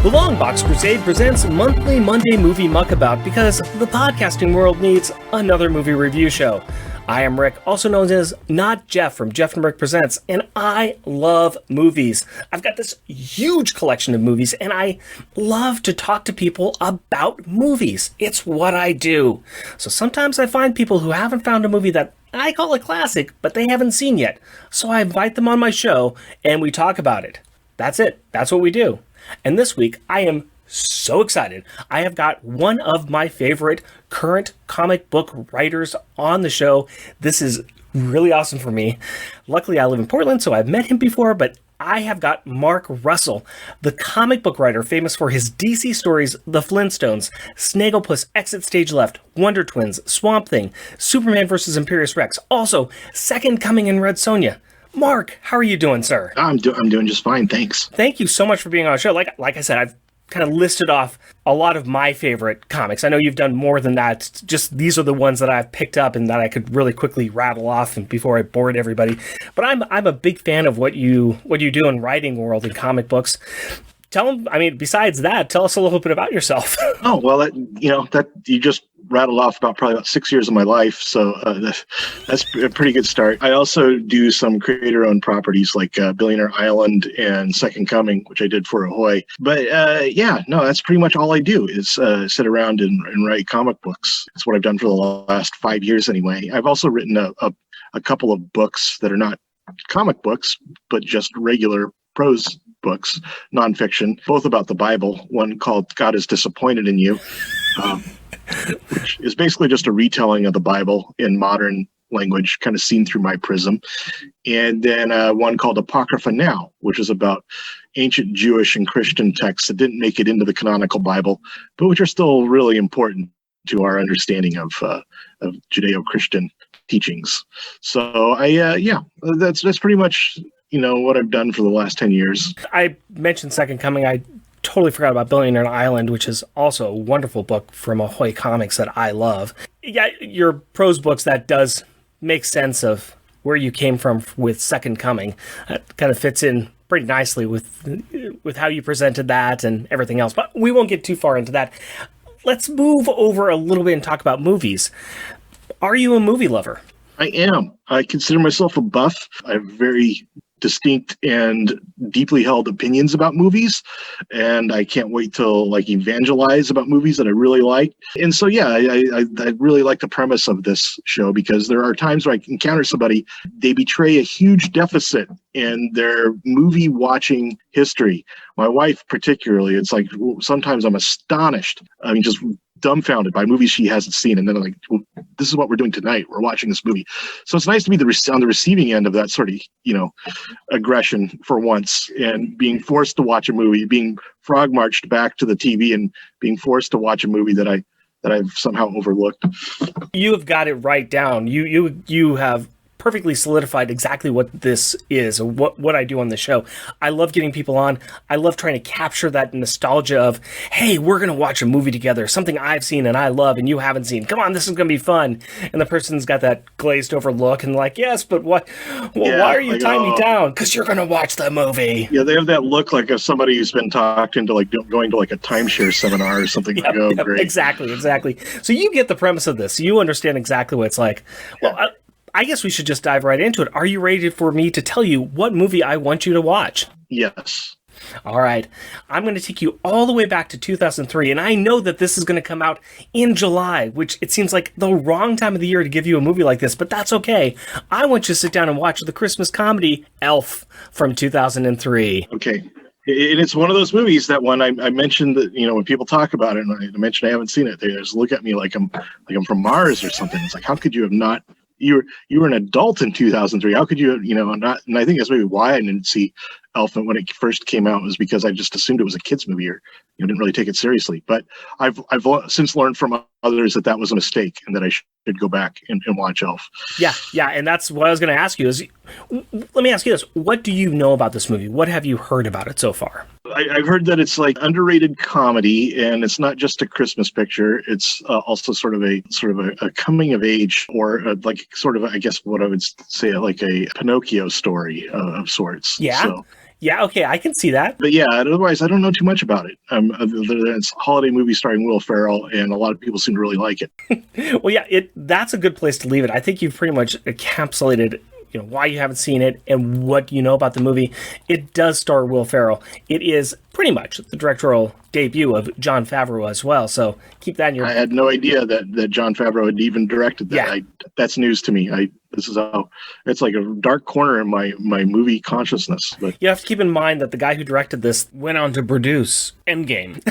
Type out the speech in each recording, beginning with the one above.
The LONGBOX CRUSADE presents Monthly Monday Movie Muckabout because the podcasting world needs another movie review show. I am Rick, also known as Not Jeff from Jeff and Rick Presents, and I love movies. I've got this huge collection of movies, and I love to talk to people about movies. It's what I do. So sometimes I find people who haven't found a movie that I call a classic, but they haven't seen yet. So I invite them on my show, and we talk about it. That's it. That's what we do. And this week, I am so excited. I have got one of my favorite current comic book writers on the show. This is really awesome for me. Luckily, I live in Portland, so I've met him before, but I have got Mark Russell, the comic book writer famous for his DC stories, The Flintstones, Snagglepuss Exit Stage Left, Wonder Twins, Swamp Thing, Superman vs. Imperious Rex, also Second Coming and Red Sonja. Mark, how are you doing, sir? I'm doing just fine, thanks. Thank you so much for being on the show. Like I said, I've kind of listed off a lot of my favorite comics. I know you've done more than that. Just these are the ones that I've picked up and that I could really quickly rattle off and before I bored everybody. But I'm a big fan of what you do in writing world and comic books. Tell them, besides that, tell us a little bit about yourself. Oh, well, that you just rattled off probably about 6 years of my life. So that's a pretty good start. I also do some creator-owned properties like Billionaire Island and Second Coming, which I did for Ahoy. But that's pretty much all I do is sit around and write comic books. It's what I've done for the last 5 years anyway. I've also written a couple of books that are not comic books, but just regular prose books, nonfiction, both about the Bible. One called God is Disappointed in You, which is basically just a retelling of the Bible in modern language, kind of seen through my prism. And then one called Apocrypha Now, which is about ancient Jewish and Christian texts that didn't make it into the canonical Bible, but which are still really important to our understanding of Judeo-Christian teachings. So that's pretty much what I've done for the last 10 years. I mentioned Second Coming. I totally forgot about Billionaire Island, which is also a wonderful book from Ahoy Comics that I love. Yeah, your prose books, that does make sense of where you came from with Second Coming. That kind of fits in pretty nicely with how you presented that and everything else. But we won't get too far into that. Let's move over a little bit and talk about movies. Are you a movie lover? I am. I consider myself a buff. I have very distinct and deeply held opinions about movies, and I can't wait to evangelize about movies that I really like. And so I really like the premise of this show, because there are times where I encounter somebody, they betray a huge deficit in their movie watching history. My wife particularly, it's like sometimes I'm astonished, just dumbfounded by movies she hasn't seen, and then I'm like, well, this is what we're doing tonight, we're watching this movie. So it's nice to be on the receiving end of that sort of aggression for once, and being forced to watch a movie, being frog marched back to the TV and being forced to watch a movie that I've somehow overlooked. You have got it right down. You have perfectly solidified exactly what this is, what I do on the show. I love getting people on. I love trying to capture that nostalgia of, hey, we're going to watch a movie together, something I've seen and I love and you haven't seen. Come on, this is going to be fun. And the person's got that glazed over look and like, yes, but what? Well, why are you tying me down? Because you're going to watch the movie. Yeah, they have that look like of somebody who's been talking to going to a timeshare seminar or something. Yep, great. Exactly. So you get the premise of this. You understand exactly what it's like. Well, I guess we should just dive right into it. Are you ready for me to tell you what movie I want you to watch? Yes. All right. I'm going to take you all the way back to 2003, and I know that this is going to come out in July, which it seems like the wrong time of the year to give you a movie like this, but that's okay. I want you to sit down and watch the Christmas comedy Elf from 2003. Okay. And it's one of those movies that when I mentioned that, when people talk about it, and I mention I haven't seen it, they just look at me like I'm from Mars or something. It's like, how could you have not? You were an adult in 2003. How could you not? And I think that's maybe why I didn't see Elf when it first came out, was because I just assumed it was a kid's movie, or didn't really take it seriously. But I've since learned from others that was a mistake, and that I should go back and watch Elf. Yeah, and that's what I was going to ask you. Let me ask you this: what do you know about this movie? What have you heard about it so far? I've heard that it's underrated comedy, and it's not just a Christmas picture. It's also sort of a coming of age, or I guess what I would say like a Pinocchio story of sorts. Yeah. Yeah, okay, I can see that. But yeah, otherwise, I don't know too much about it. Other than it's a holiday movie starring Will Ferrell, and a lot of people seem to really like it. Well, yeah, that's a good place to leave it. I think you've pretty much encapsulated why you haven't seen it and what you know about the movie. It does star Will Ferrell. It is pretty much the directorial debut of Jon Favreau as well. So keep that in your... I had no idea that Jon Favreau had even directed that. Yeah. That's news to me. This is how it's like a dark corner in my movie consciousness. But you have to keep in mind that the guy who directed this went on to produce Endgame.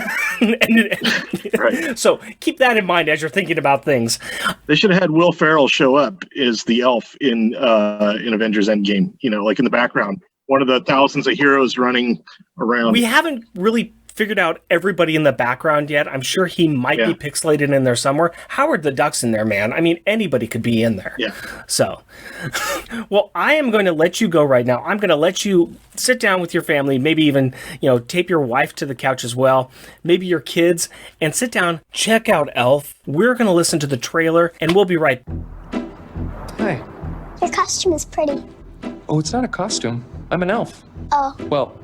Right. So keep that in mind as you're thinking about things. They should have had Will Ferrell show up as the elf in Avengers Endgame, like in the background. One of the thousands of heroes running around. We haven't really figured out everybody in the background yet. I'm sure he might be pixelated in there somewhere. Howard the Duck's in there, man. I mean, anybody could be in there. Yeah. So, well, I am going to let you go right now. I'm going to let you sit down with your family, maybe even, tape your wife to the couch as well, maybe your kids, and sit down, check out Elf. We're going to listen to the trailer, and we'll be right back. Hi. Your costume is pretty. Oh, it's not a costume. I'm an elf. Oh. Well,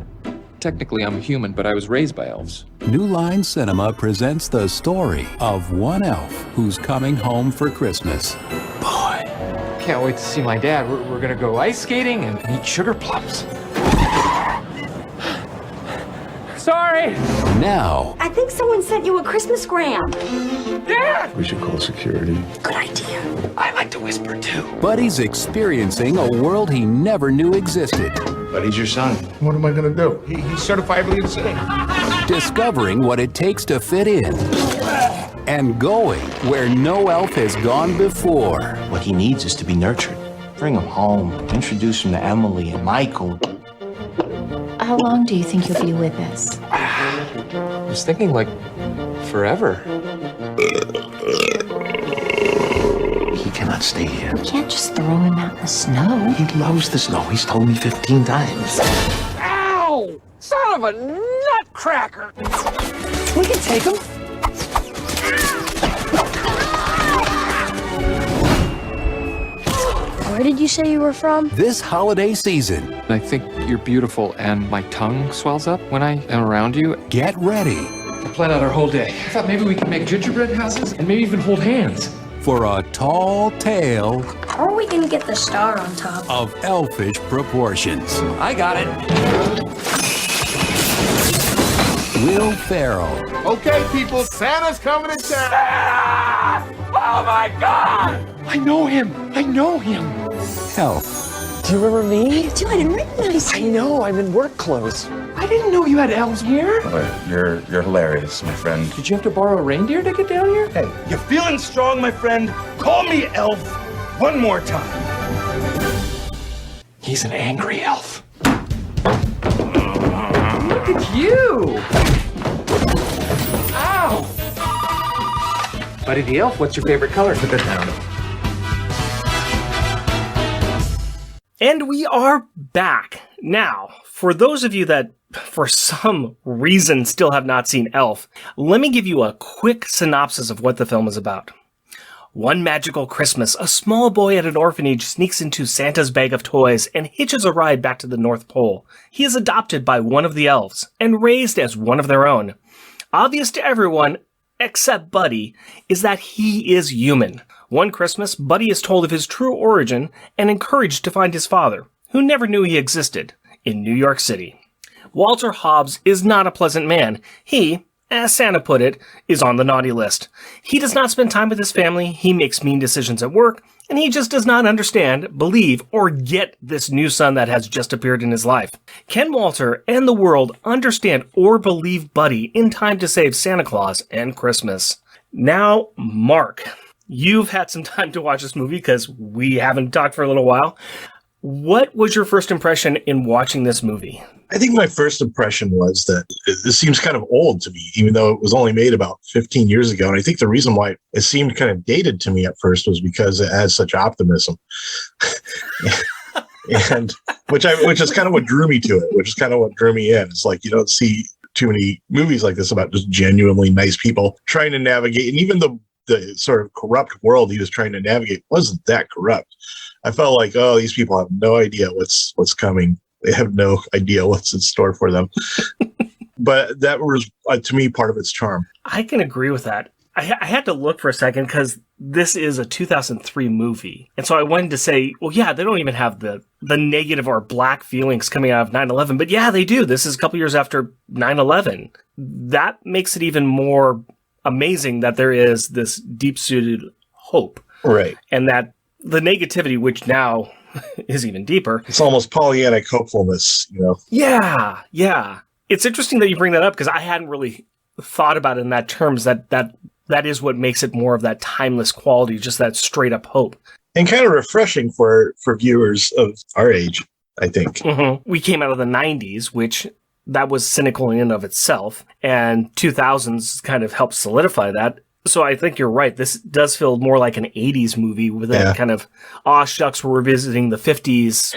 technically I'm a human, but I was raised by elves. New Line Cinema presents the story of one elf who's coming home for Christmas. Boy, can't wait to see my dad. We're gonna go ice skating and eat sugar plums. Sorry! Now, I think someone sent you a Christmasgram. Dad! We should call security. Good idea. I like to whisper too. Buddy's experiencing a world he never knew existed. Buddy's your son. What am I going to do? He's certifiably insane. Discovering what it takes to fit in. And going where no elf has gone before. What he needs is to be nurtured. Bring him home. Introduce him to Emily and Michael. How long do you think you'll be with us? I was thinking forever. He cannot stay here. You can't just throw him out in the snow. He loves the snow. He's told me 15 times. Ow! Son of a nutcracker! We can take him. Where did you say you were from? This holiday season, I think you're beautiful and my tongue swells up when I am around you. get ready I planned out our whole day. I thought maybe we could make gingerbread houses and maybe even hold hands. for a tall tale How are we gonna get the star on top? of elfish proportions. I got it. Will Ferrell, Okay, people, Santa's coming to town. Oh my God! I know him. Elf, Do you remember me? Dude, I didn't recognize I know, I'm in work clothes. I didn't know you had elves here. You're hilarious, my friend. Did you have to borrow a reindeer to get down here? Hey, you feeling strong, my friend? Call me Elf one more time. He's an angry elf. Look at you! Ow! Buddy the elf, what's your favorite color? Put that down. And we are back. Now, for those of you that, for some reason, still have not seen Elf, let me give you a quick synopsis of what the film is about. One magical Christmas, a small boy at an orphanage sneaks into Santa's bag of toys and hitches a ride back to the North Pole. He is adopted by one of the elves and raised as one of their own. Obvious to everyone, except Buddy, is that he is human. One Christmas, Buddy is told of his true origin and encouraged to find his father, who never knew he existed, in New York City. Walter Hobbs is not a pleasant man. He, as Santa put it, is on the naughty list. He does not spend time with his family, he makes mean decisions at work, and he just does not understand, believe, or get this new son that has just appeared in his life. Can Walter and the world understand or believe Buddy in time to save Santa Claus and Christmas? Now, Mark, you've had some time to watch this movie because we haven't talked for a little while. What was your first impression in watching this movie? I think my first impression was that this seems kind of old to me, even though it was only made about 15 years ago. And I think the reason why it seemed kind of dated to me at first was because it had such optimism. And which is kind of what drew me to it, which is kind of what drew me in. It's like you don't see too many movies like this about just genuinely nice people trying to navigate, and even the sort of corrupt world he was trying to navigate wasn't that corrupt. I felt like, oh, these people have no idea what's coming They have no idea what's in store for them. But that was, to me, part of its charm. I can agree with that. I had to look for a second because this is a 2003 movie. And so I wanted to say, well, yeah, they don't even have the negative or black feelings coming out of 9/11. But yeah, they do. This is a couple years after 9/11. That makes it even more amazing that there is this deep-seated hope. Right. And that the negativity, which now is even deeper. It's almost Pollyannic hopefulness, you know? Yeah, yeah. It's interesting that you bring that up because I hadn't really thought about it in that terms, that is what makes it more of that timeless quality, just that straight up hope. And kind of refreshing for viewers of our age, I think. Mm-hmm. We came out of the 90s, which that was cynical in and of itself, and 2000s kind of helped solidify that. So I think you're right. This does feel more like an 80s movie with that kind of, aw shucks, we're revisiting the 50s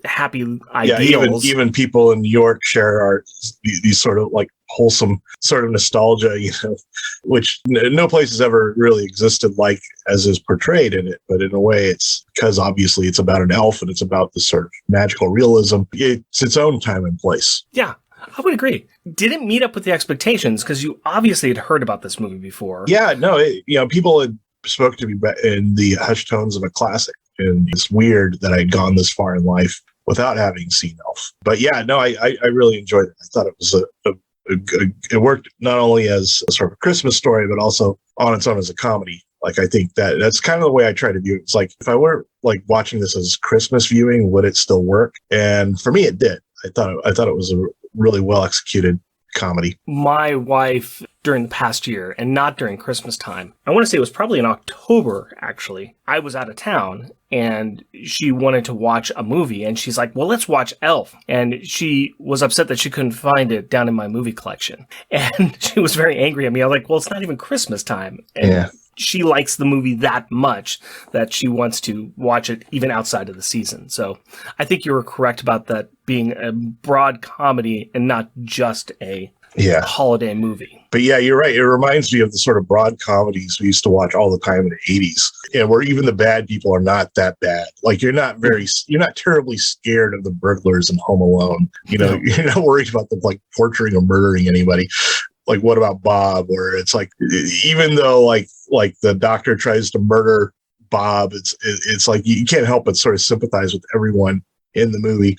happy ideals. Yeah, even people in New York share these sort of like wholesome sort of nostalgia, you know, which no place has ever really existed like as is portrayed in it. But in a way, it's because obviously it's about an elf and it's about the sort of magical realism. It's its own time and place. Yeah, I would agree. Didn't meet up with the expectations because you obviously had heard about this movie before. Yeah, no, people had spoke to me in the hushed tones of a classic. And it's weird that I'd gone this far in life without having seen Elf. But yeah, no, I really enjoyed it. I thought it was it worked not only as a sort of a Christmas story, but also on its own as a comedy. Like, I think that's kind of the way I try to view it. It's like, if I weren't like watching this as Christmas viewing, would it still work? And for me, it did. I thought it was a really well executed comedy. My wife, during the past year, and not during Christmas time, I want to say it was probably in October, actually, I was out of town, and she wanted to watch a movie, and she's like, well, let's watch Elf. And she was upset that she couldn't find it down in my movie collection. And she was very angry at me. I was like, well, it's not even Christmas time. And she likes the movie that much that she wants to watch it even outside of the season. So I think you were correct about that being a broad comedy and not just a holiday movie. But yeah, you're right. It reminds me of the sort of broad comedies we used to watch all the time in the 80s, and where even the bad people are not that bad. Like, you're not terribly scared of the burglars in Home Alone. You know, you're not worried about them like torturing or murdering anybody. Like, what about Bob? Where it's like, even though like the doctor tries to murder Bob, it's like you can't help but sort of sympathize with everyone in the movie.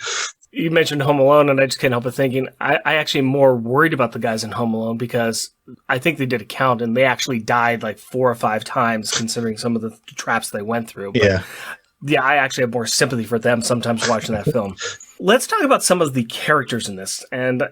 You mentioned Home Alone, and I just can't help but thinking, I actually am more worried about the guys in Home Alone because I think they did a count, and they actually died like 4 or 5 times, considering some of the traps they went through. But yeah, I actually have more sympathy for them sometimes watching that film. Let's talk about some of the characters in this, and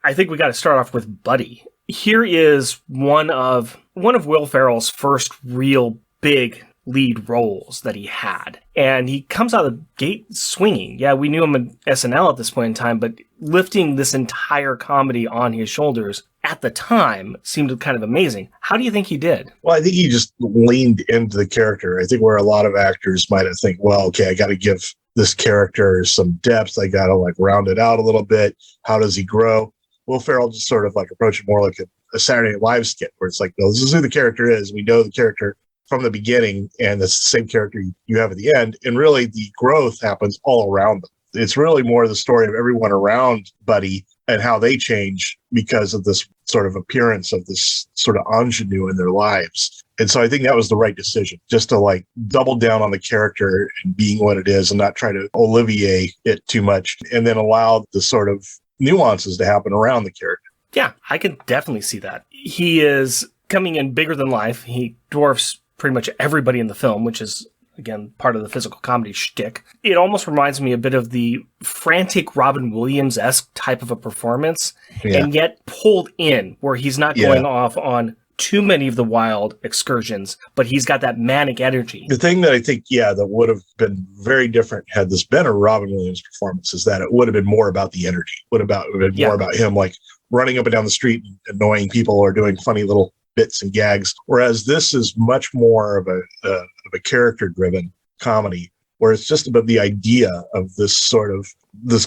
I think we got to start off with Buddy. Here is one of Will Ferrell's first real big lead roles that he had. And he comes out of the gate swinging. Yeah, we knew him in SNL at this point in time, but lifting this entire comedy on his shoulders at the time seemed kind of amazing. How do you think he did? Well, I think he just leaned into the character. I think where a lot of actors might have think, well, okay, I got to give this character some depth. I got to like round it out a little bit. How does he grow? Will Ferrell just sort of like approach it more like a Saturday Night Live skit, where it's like, no, this is who the character is. We know the character from the beginning, and it's the same character you have at the end. And really, the growth happens all around them. It's really more the story of everyone around Buddy and how they change because of this sort of appearance of this sort of ingenue in their lives. And so I think that was the right decision, just to like double down on the character and being what it is and not try to Olivier it too much, and then allow the sort of nuances to happen around the character. Yeah, I can definitely see that. He is coming in bigger than life. He dwarfs pretty much everybody in the film, which is, again, part of the physical comedy shtick. It almost reminds me a bit of the frantic Robin Williams-esque type of a performance, and yet pulled in, where he's not going off on too many of the wild excursions, but he's got that manic energy. The thing that I think, that would have been very different had this been a Robin Williams performance is that it would have been more about the energy. It would have been more about him like running up and down the street and annoying people or doing funny little bits and gags. Whereas this is much more of a character-driven comedy, where it's just about the idea of this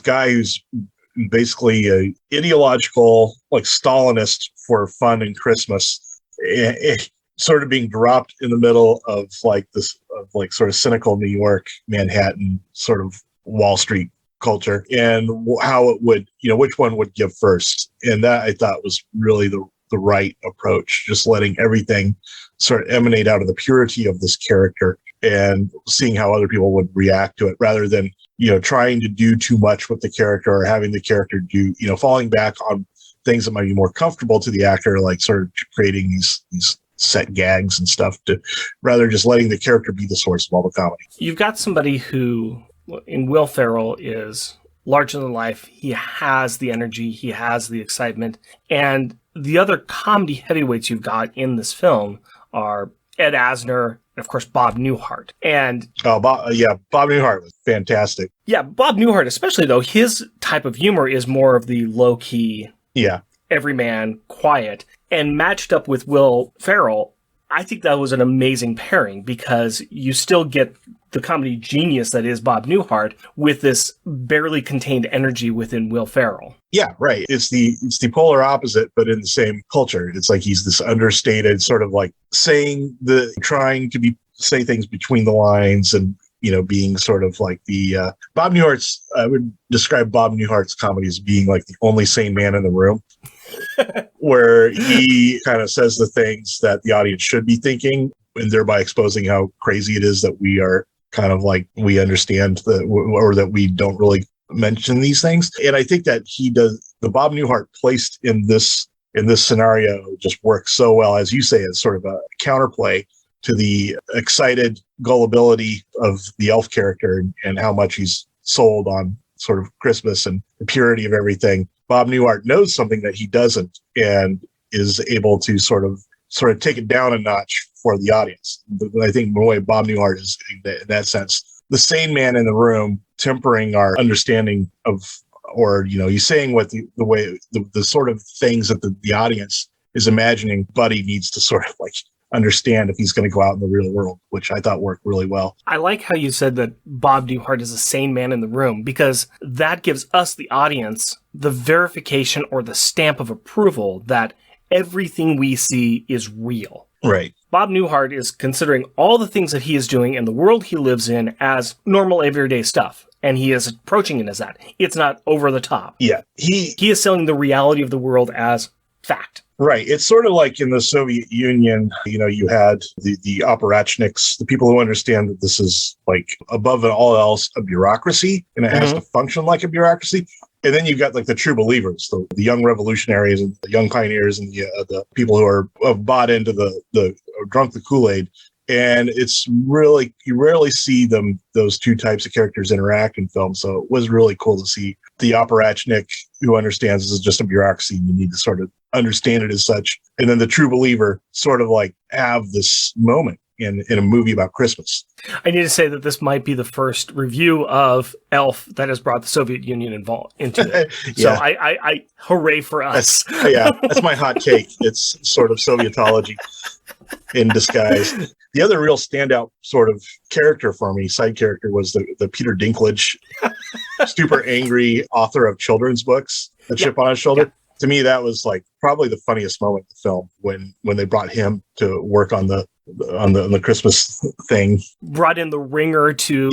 guy who's basically a ideological, like Stalinist for fun and Christmas, sort of being dropped in the middle of like this, of like sort of cynical New York, Manhattan, sort of Wall Street culture and how it would, which one would give first. And that I thought was really the right approach, just letting everything sort of emanate out of the purity of this character and seeing how other people would react to it rather than, trying to do too much with the character or having the character do, falling back on things that might be more comfortable to the actor, like sort of creating these set gags and stuff, to rather just letting the character be the source of all the comedy. You've got somebody who, in Will Ferrell, is larger than life. He has the energy. He has the excitement. And the other comedy heavyweights you've got in this film are Ed Asner, and of course, Bob Newhart. And Bob Newhart was fantastic. Yeah, Bob Newhart, especially though, his type of humor is more of the low-key, everyman, quiet. And matched up with Will Ferrell, I think that was an amazing pairing because you still get the comedy genius that is Bob Newhart with this barely contained energy within Will Ferrell. Yeah, right. It's the polar opposite, but in the same culture. It's like he's this understated sort of like trying to say things between the lines and, being sort of like the Bob Newhart's, I would describe Bob Newhart's comedy as being like the only sane man in the room. Where he kind of says the things that the audience should be thinking and thereby exposing how crazy it is that we are kind of like, we understand or that we don't really mention these things. And I think that he does, the Bob Newhart placed in this scenario just works so well, as you say, as sort of a counterplay to the excited gullibility of the elf character and how much he's sold on sort of Christmas and the purity of everything. Bob Newhart knows something that he doesn't and is able to sort of take it down a notch for the audience. I think the way Bob Newhart is in that sense, the sane man in the room, tempering our understanding of, or, he's saying what the sort of things that the audience is imagining Buddy needs to sort of like understand if he's going to go out in the real world, which I thought worked really well. I like how you said that Bob Newhart is a sane man in the room, because that gives us, the audience, the verification or the stamp of approval that everything we see is real. Right. Bob Newhart is considering all the things that he is doing in the world he lives in as normal everyday stuff. And he is approaching it as that. It's not over the top. Yeah. He is selling the reality of the world as fact. Right. It's sort of like in the Soviet Union, you had the apparatchiks, the people who understand that this is like above all else a bureaucracy and it has to function like a bureaucracy. And then you've got like the true believers, the young revolutionaries and the young pioneers and the people who have bought into drunk the Kool-Aid. And it's really, you rarely see those two types of characters interact in film. So it was really cool to see the apparatchik who understands this is just a bureaucracy and you need to sort of understand it as such. And then the true believer sort of like have this moment in a movie about Christmas. I need to say that this might be the first review of Elf that has brought the Soviet Union involved into it. So I hooray for us. That's my hot take. It's sort of Sovietology in disguise. The other real standout sort of character for me, side character, was the Peter Dinklage, super angry author of children's books, the chip on his shoulder. Yeah. To me, that was like probably the funniest moment in the film when they brought him to work on the Christmas thing. Brought in the ringer to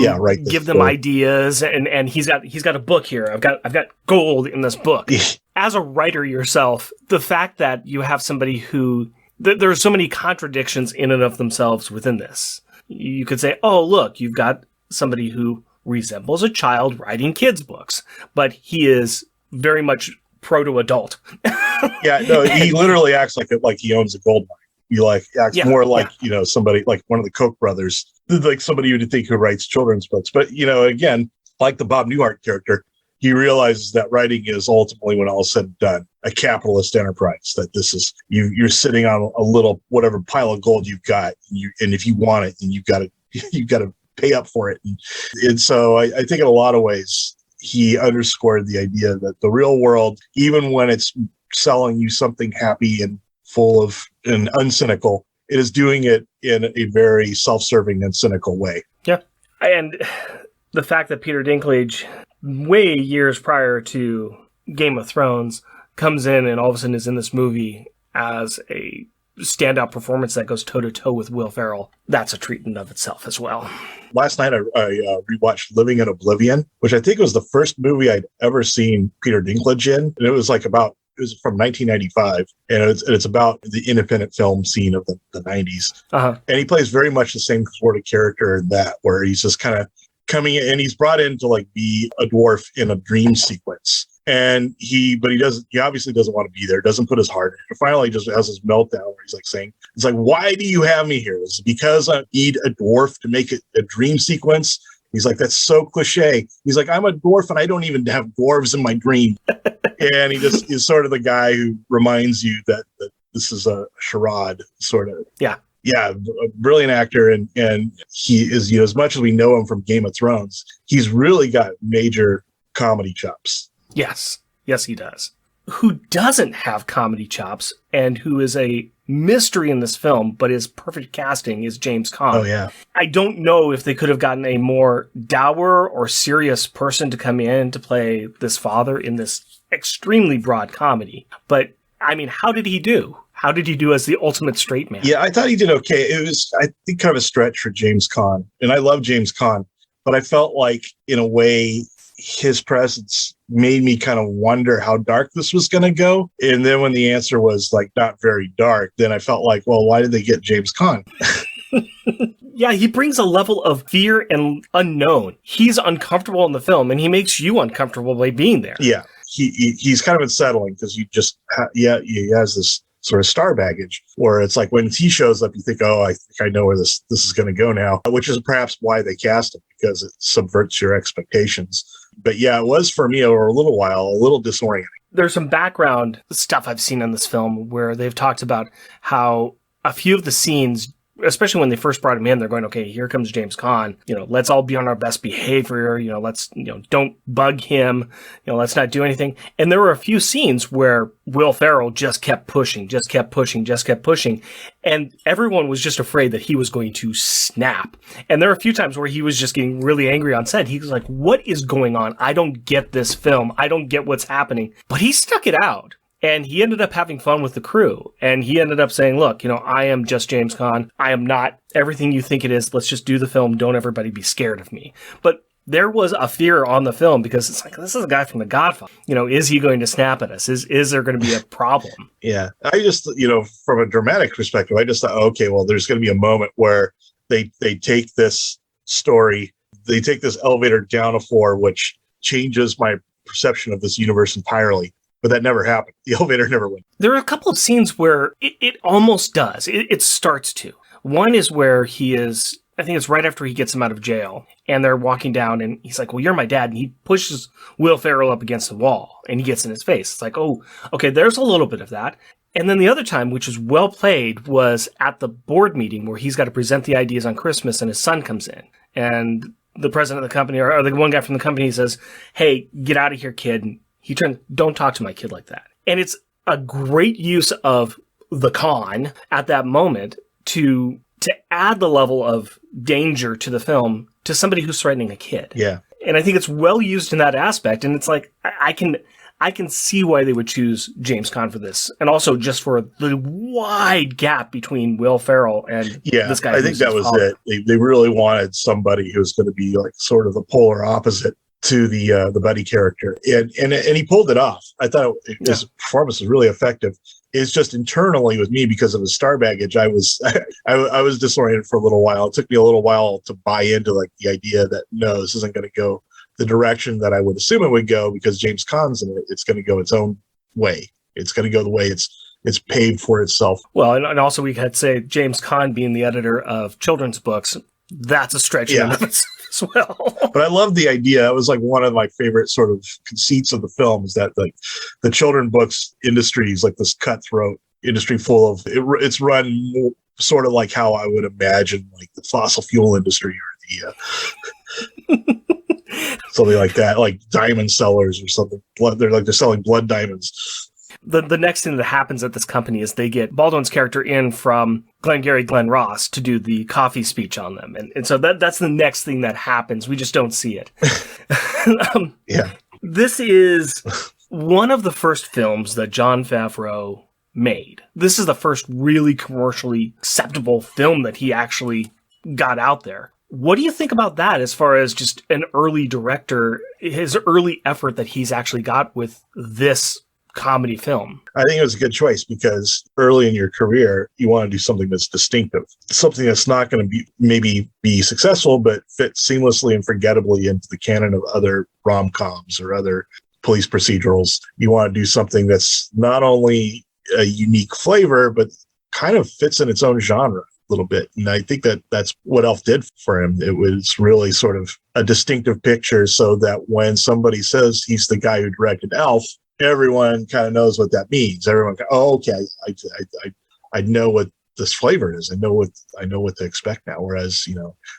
give them ideas, and he's got a book here. I've got gold in this book. As a writer yourself, the fact that you have somebody who there are so many contradictions in and of themselves within this. You could say, oh, look, you've got somebody who resembles a child writing kids' books, but he is very much proto-adult. He literally acts like he owns a gold mine. He acts more like somebody like one of the Koch brothers, like somebody you'd think who writes children's books. But again, like the Bob Newhart character, he realizes that writing is ultimately, when all is said and done, a capitalist enterprise. That this is you're sitting on a little whatever pile of gold you've got, and if you want it, then you've got to pay up for it. And so I think in a lot of ways he underscored the idea that the real world, even when it's selling you something happy and full of and uncynical, it is doing it in a very self-serving and cynical way. Yeah. And the fact that Peter Dinklage, way years prior to Game of Thrones, comes in and all of a sudden is in this movie as a standout performance that goes toe-to-toe with Will Ferrell, that's a treat in of itself as well. Last night I rewatched Living in Oblivion, which I think was the first movie I'd ever seen Peter Dinklage in. And it was from 1995, and it's about the independent film scene of the 90s. And he plays very much the same sort of character in that, where he's just kind of coming in, and he's brought in to like be a dwarf in a dream sequence. And he obviously doesn't want to be there, doesn't put his heart in. And finally just has this meltdown where he's like saying, it's like, why do you have me here? Is it because I need a dwarf to make it a dream sequence? He's like, that's so cliche. He's like, I'm a dwarf and I don't even have dwarves in my dream. And he just is sort of the guy who reminds you that this is a charade, sort of. Yeah. Yeah, a brilliant actor. And he is, as much as we know him from Game of Thrones, he's really got major comedy chops. Yes, he does. Who doesn't have comedy chops and who is a mystery in this film, but is perfect casting, is James Caan. Oh, yeah. I don't know if they could have gotten a more dour or serious person to come in to play this father in this extremely broad comedy. But, I mean, how did he do? How did he do as the ultimate straight man? Yeah, I thought he did okay. It was, I think, kind of a stretch for James Caan. And I love James Caan, but I felt like, in a way, his presence made me kind of wonder how dark this was going to go. And then when the answer was like not very dark, then I felt like, well, why did they get James Caan? Yeah, he brings a level of fear and unknown. He's uncomfortable in the film, and he makes you uncomfortable by being there. Yeah, he's kind of unsettling because he has this sort of star baggage, where it's like when he shows up, you think, oh, I think I know where this is going to go now, which is perhaps why they cast him, because it subverts your expectations. But yeah, it was for me over a little while, a little disorienting. There's some background stuff I've seen in this film where they've talked about how a few of the scenes, especially when they first brought him in, they're going, okay, here comes James Caan. Let's all be on our best behavior. Let's, don't bug him. Let's not do anything. And there were a few scenes where Will Ferrell just kept pushing. And everyone was just afraid that he was going to snap. And there were a few times where he was just getting really angry on set. He was like, what is going on? I don't get this film. I don't get what's happening. But he stuck it out. And he ended up having fun with the crew. And he ended up saying, look, I am just James Caan. I am not everything you think it is. Let's just do the film. Don't everybody be scared of me. But there was a fear on the film because it's like, this is a guy from The Godfather. Is he going to snap at us? Is there going to be a problem? Yeah. I just, from a dramatic perspective, I just thought, okay, well, there's going to be a moment where they take this story, they take this elevator down a floor, which changes my perception of this universe entirely. But that never happened. The elevator never went. There are a couple of scenes where it almost does. It starts to. One is where he is, I think it's right after he gets him out of jail, and they're walking down, and he's like, well, you're my dad. And he pushes Will Ferrell up against the wall, and he gets in his face. It's like, oh, okay, there's a little bit of that. And then the other time, which was well played, was at the board meeting where he's got to present the ideas on Christmas, and his son comes in. And the president of the company, or the one guy from the company, says, hey, get out of here, kid. He turned, don't talk to my kid like that. And it's a great use of the con at that moment to add the level of danger to the film to somebody who's threatening a kid. Yeah. And I think it's well used in that aspect. And it's like, I can see why they would choose James Caan for this. And also just for the wide gap between Will Ferrell and this guy. I think that was it. They really wanted somebody who's going to be like sort of the polar opposite to the buddy character, and he pulled it off. I thought his performance was really effective. It's just internally with me, because of his star baggage, I was disoriented for a little while. It took me a little while to buy into like the idea that no, this isn't going to go the direction that I would assume it would go, because James Caan's in it. It's going to go its own way. It's going to go the way it's paved for itself. Well, and also we could say James Caan being the editor of children's books, that's a stretch in and of itself as well. But I love the idea. It was like one of my favorite sort of conceits of the film, is that like the children books industry is like this cutthroat industry full of it's run more, sort of like how I would imagine like the fossil fuel industry or the something like that, like diamond sellers or something. They're selling blood diamonds. The next thing that happens at this company is they get Baldwin's character in from Glenn Ross to do the coffee speech on them. And so that's the next thing that happens. We just don't see it. This is one of the first films that Jon Favreau made. This is the first really commercially acceptable film that he actually got out there. What do you think about that as far as just an early director, his early effort that he's actually got with this comedy film? I think it was a good choice because early in your career, you want to do something that's distinctive, something that's not going to maybe be successful, but fit seamlessly and forgettably into the canon of other rom-coms or other police procedurals. You want to do something that's not only a unique flavor, but kind of fits in its own genre a little bit. And I think that that's what Elf did for him. It was really sort of a distinctive picture so that when somebody says he's the guy who directed Elf, everyone kind of knows what that means. Everyone goes, oh, okay, I know what this flavor is. I know what to expect now. Whereas,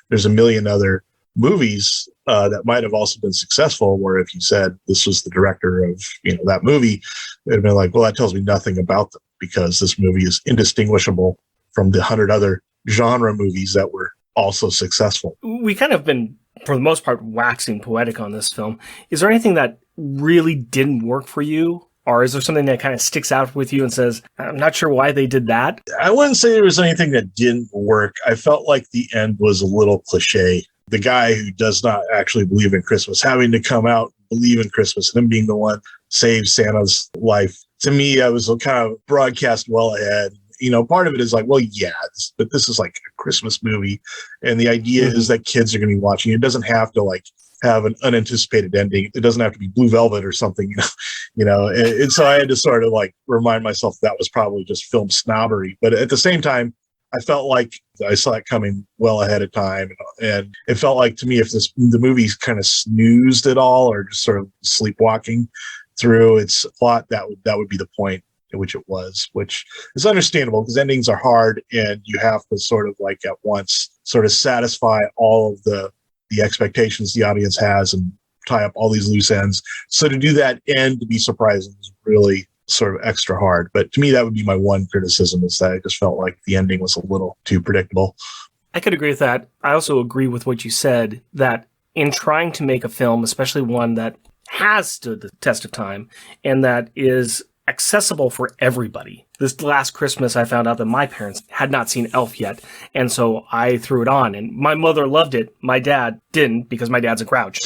there's a million other movies that might have also been successful where if you said this was the director of, that movie, it'd been like, well, that tells me nothing about them because this movie is indistinguishable from the 100 other genre movies that were also successful. We kind of been, for the most part, waxing poetic on this film. Is there anything that really didn't work for you? Or is there something that kind of sticks out with you and says, I'm not sure why they did that? I wouldn't say there was anything that didn't work. I felt like the end was a little cliche. The guy who does not actually believe in Christmas having to come out and believe in Christmas and him being the one saves Santa's life. To me, I was kind of broadcast well ahead. Part of it is like, well, yeah, but this is like a Christmas movie. And the idea is that kids are going to be watching. It doesn't have to have an unanticipated ending. It doesn't have to be Blue Velvet or something, And so I had to sort of remind myself that was probably just film snobbery. But at the same time, I felt like I saw it coming well ahead of time. And it felt like to me, if the movie kind of snoozed at all or just sort of sleepwalking through its plot, that would be the point at which it was, which is understandable because endings are hard and you have to sort of at once sort of satisfy all of the expectations the audience has and tie up all these loose ends. So to do that and to be surprising is really sort of extra hard. But to me, that would be my one criticism is that I just felt like the ending was a little too predictable. I could agree with that. I also agree with what you said, that in trying to make a film, especially one that has stood the test of time and that is accessible for everybody. This last Christmas, I found out that my parents had not seen Elf yet, and so I threw it on, and my mother loved it. My dad didn't, because my dad's a grouch.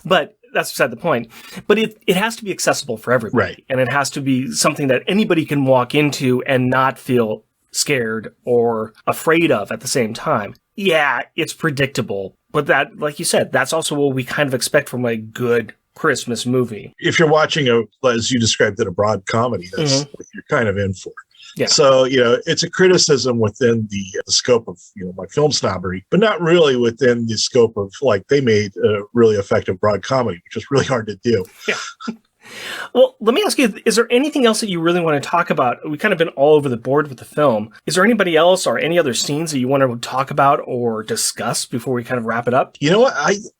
But that's beside the point. But it has to be accessible for everybody. Right. And it has to be something that anybody can walk into and not feel scared or afraid of at the same time. Yeah, it's predictable. But that, like you said, that's also what we kind of expect from a good Christmas movie. If you're watching as you described it, a broad comedy, that's what you're kind of in for. Yeah. So, it's a criticism within the scope of, my film snobbery, but not really within the scope of they made a really effective broad comedy, which is really hard to do. Yeah. Well, let me ask you, is there anything else that you really want to talk about? We've kind of been all over the board with the film. Is there anybody else or any other scenes that you want to talk about or discuss before we kind of wrap it up? You know what?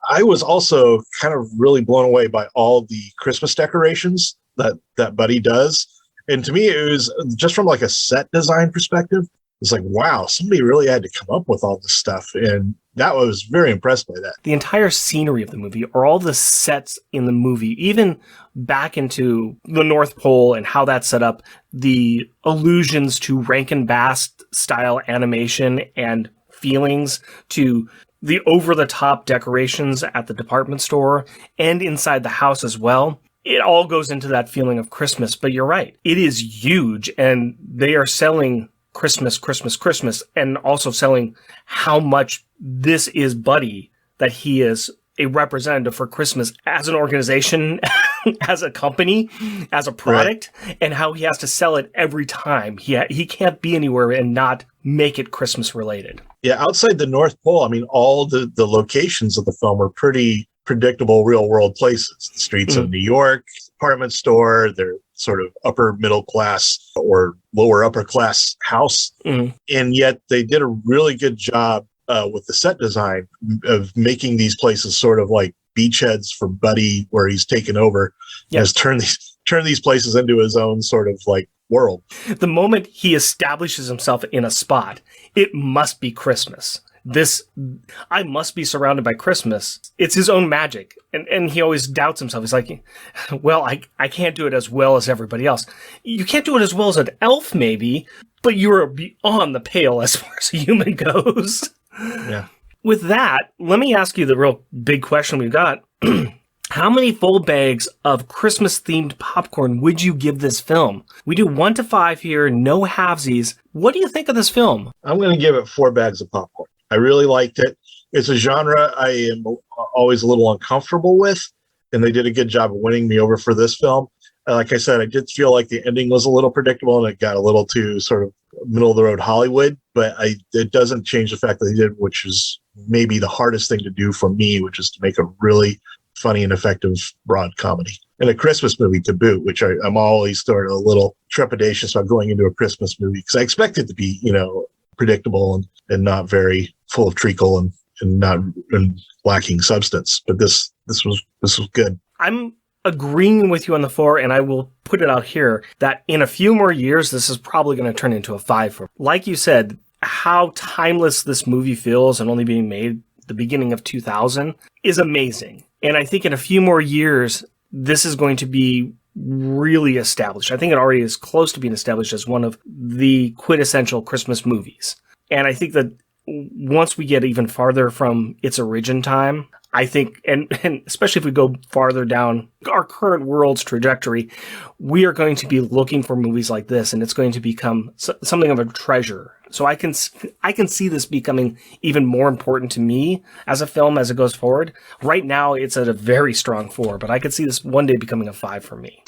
I was also kind of really blown away by all the Christmas decorations that Buddy does. And to me, it was just from a set design perspective. It's like, wow, somebody really had to come up with all this stuff. And that was very impressed by that. The entire scenery of the movie, or all the sets in the movie, even back into the North Pole and how that's set up, the allusions to Rankin Bass style animation and feelings, to the over-the-top decorations at the department store and inside the house as well. It all goes into that feeling of Christmas. But you're right. It is huge, and they are selling Christmas, Christmas, Christmas, and also selling how much this is Buddy, that he is a representative for Christmas as an organization, as a company, as a product, right, and how he has to sell it every time. He can't be anywhere and not make it Christmas related. Yeah, outside the North Pole, all the locations of the film are pretty predictable real world places. The streets of New York, department store, their sort of upper middle class or lower upper class house. And yet they did a really good job with the set design of making these places sort of like beachheads for Buddy, where he's taken over, has turned these places into his own sort of world. The moment he establishes himself in a spot, it must be Christmas. I must be surrounded by Christmas. It's his own magic. And he always doubts himself. He's like, well, I can't do it as well as everybody else. You can't do it as well as an elf, maybe, but you're beyond the pale as far as a human goes. Yeah. With that, let me ask you the real big question we've got. How many full bags of Christmas-themed popcorn would you give this film? We do 1 to 5 here, no halvesies. What do you think of this film? I'm going to give it 4 bags of popcorn. I really liked it. It's a genre I am always a little uncomfortable with, and they did a good job of winning me over for this film. Like I said, I did feel like the ending was a little predictable, and it got a little too sort of middle-of-the-road Hollywood, but it doesn't change the fact that they did, which is maybe the hardest thing to do for me, which is to make a really funny and effective broad comedy and a Christmas movie to boot, which I'm always sort of a little trepidatious about going into a Christmas movie because I expect it to be, predictable and not very full of treacle and lacking substance. But this was good. I'm agreeing with you on the 4, and I will put it out here that in a few more years, this is probably going to turn into a 5 for me. Like you said, how timeless this movie feels and only being made the beginning of 2000 is amazing. And I think in a few more years, this is going to be really established. I think it already is close to being established as one of the quintessential Christmas movies. And I think that once we get even farther from its origin time, I think, and especially if we go farther down our current world's trajectory, we are going to be looking for movies like this, and it's going to become something of a treasure. So I can see this becoming even more important to me as a film as it goes forward. Right now, it's at a very strong 4, but I could see this one day becoming a 5 for me.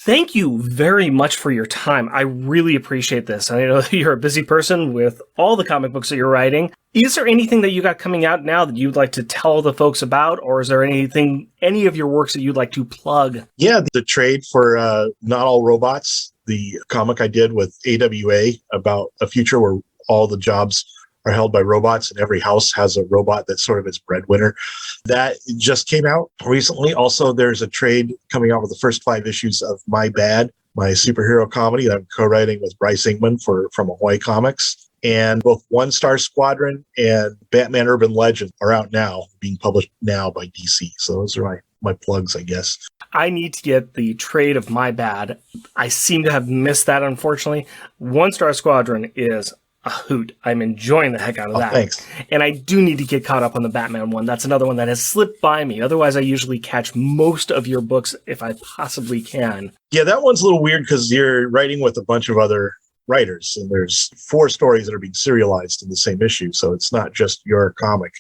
Thank you very much for your time. I really appreciate this. I know that you're a busy person with all the comic books that you're writing. Is there anything that you got coming out now that you'd like to tell the folks about, or is there any of your works that you'd like to plug? Yeah, the trade for Not All Robots, the comic I did with AWA about a future where all the jobs are held by robots and every house has a robot that's sort of its breadwinner. That just came out recently. Also, there's a trade coming out with the first 5 issues of My Bad, my superhero comedy that I'm co-writing with Bryce Ingman from Ahoy Comics. And both One Star Squadron and Batman Urban Legend are out now, being published now by DC. So those are my plugs, I guess. I need to get the trade of My Bad. I seem to have missed that, unfortunately. One Star Squadron is a hoot. I'm enjoying the heck out of that. Thanks. And I do need to get caught up on the Batman one. That's another one that has slipped by me. Otherwise, I usually catch most of your books if I possibly can. Yeah, that one's a little weird because you're writing with a bunch of other writers, and there's 4 stories that are being serialized in the same issue. So it's not just your comic.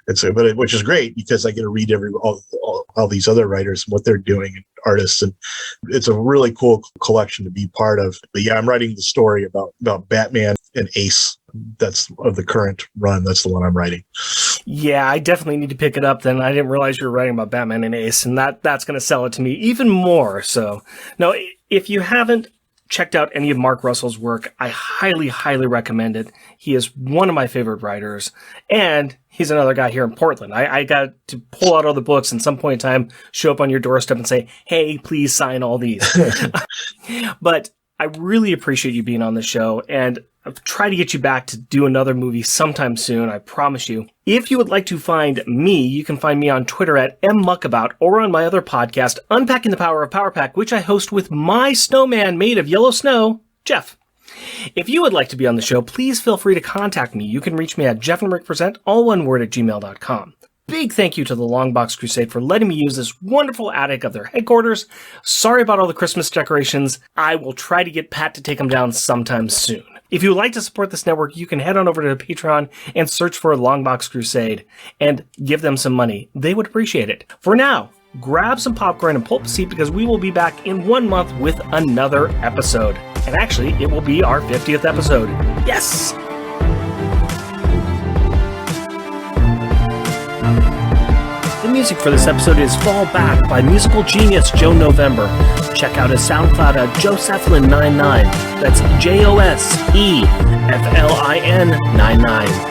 Which is great because I get to read all these other writers and what they're doing and artists, and it's a really cool collection to be part of. But yeah, I'm writing the story about Batman and Ace. That's of the current run. That's the one I'm writing. Yeah, I definitely need to pick it up then. I didn't realize you were writing about Batman and Ace, and that's going to sell it to me even more. So, no, if you haven't checked out any of Mark Russell's work, I highly, highly recommend it. He is one of my favorite writers, and he's another guy here in Portland. I got to pull out all the books and some point in time, show up on your doorstep and say, hey, please sign all these. But I really appreciate you being on the show, and I'll try to get you back to do another movie sometime soon, I promise you. If you would like to find me, you can find me on Twitter at mmuckabout or on my other podcast, Unpacking the Power of Power Pack, which I host with my snowman made of yellow snow, Jeff. If you would like to be on the show, please feel free to contact me. You can reach me at jeffandrickpresent, all one word, at gmail.com. Big thank you to the LONGBOX CRUSADE for letting me use this wonderful attic of their headquarters. Sorry about all the Christmas decorations. I will try to get Pat to take them down sometime soon. If you would like to support this network, you can head on over to Patreon and search for LONGBOX CRUSADE and give them some money. They would appreciate it. For now, grab some popcorn and pull up a seat because we will be back in 1 month with another episode. And actually, it will be our 50th episode. Yes! The music for this episode is Fall Back by musical genius Joe November. Check out his SoundCloud at JosephLin99. That's JOSEFLIN99.